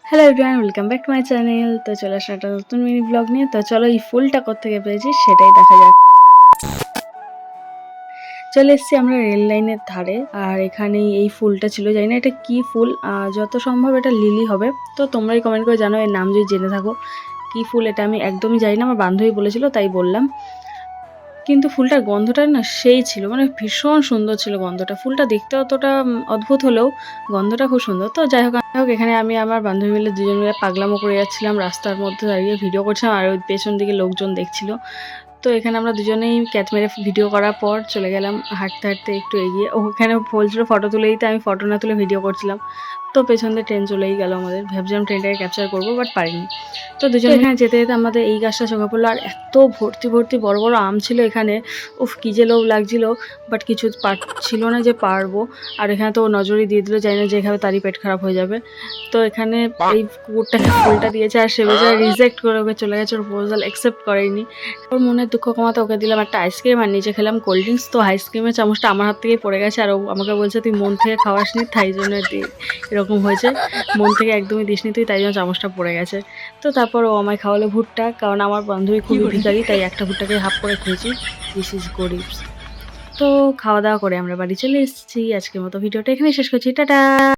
Hello everyone, welcome back to my channel. তো চলে আসলাম একটা নতুন মিনি ব্লগ নিয়ে। তো চলো এই ফুলটা কোত্থেকে পেয়েছি সেটাই দেখা যাক। চলে এসেছি আমরা রেল লাইনের ধারে, আর এখানেই এই ফুলটা ছিল। জানি না এটা কি ফুল, যত সম্ভব এটা লিলি হবে। তো তোমরাই কমেন্ট করে জানো এর নাম যদি জেনে থাকো। কি ফুল এটা আমি একদমই জানি না, আমার বান্ধবী বলেছিল তাই বললাম। কিন্তু ফুলটার গন্ধটা না সেই ছিল, মানে ভীষণ সুন্দর ছিল গন্ধটা। ফুলটা দেখতে অতটা অদ্ভুত হলেও গন্ধটা খুব সুন্দর। তো যাই হোক এখানে আমি আমার বান্ধবী মিলে দুজন মিলে পাগলামো করে যাচ্ছিলাম, রাস্তার মধ্যে দাঁড়িয়ে ভিডিও করছিলাম, আর ওই পেছন দিকে লোকজন দেখছিল। তো এখানে আমরা দুজনেই ক্যাচ মেরে ভিডিও করার পর চলে গেলাম হাঁটতে হাঁটতে একটু এগিয়ে। ওখানে বলছিল ফটো তুলে দিতে, আমি ফটো না তুলে ভিডিও করছিলাম। তো পেছন দিয়ে ট্রেন চলেই গেল আমাদের, ভাবছিলাম ট্রেনটাকে ক্যাপচার করবো বাট পারিনি। তো দুজন এখানে যেতে যেতে আমাদের এই গাছটা চোখে পড়লো, আর এত ভর্তি ভর্তি বড় বড় আম ছিল এখানে। উফ কি যে লোভ লাগছিল, বাট কিছু ছিল না যে পারবো। আর এখানে তো নজরই দিয়ে দিল, জানি না যে এখানে তারই পেট খারাপ হয়ে যাবে। তো এখানে এই কুকুরটাকে ফুলটা দিয়েছে, আর সে বেচারা রিজেক্ট করে ওকে চলে গেছে, ওর প্রপোজাল অ্যাকসেপ্ট করেনি। ওর মনের দুঃখ কমাতে ওকে দিলাম একটা আইসক্রিম, আর নিচে খেলাম কোল্ড ড্রিঙ্কস। তো আইসক্রিমের চামচটা আমার হাত থেকেই পড়ে গেছে, আর ও আমাকে বলছে তুই মন থেকে খাওয়াসনি তাই জন্য এরকম হয়েছে, মন থেকে একদমই দিসনি তুই তাই জন্য চামচটা পড়ে গেছে। তো তারপর ও আমায় খাওয়ালো ভুট্টা, কারণ আমার বান্ধবী খুবই ভিখারি, তাই একটা ভুট্টাকে হাফ করে খেয়েছি। দিস ইজ গরিবস। তো খাওয়া দাওয়া করে আমরা বাড়ি চলে এসেছি। আজকের মতো ভিডিওটা এখানে শেষ করছি, টাটা।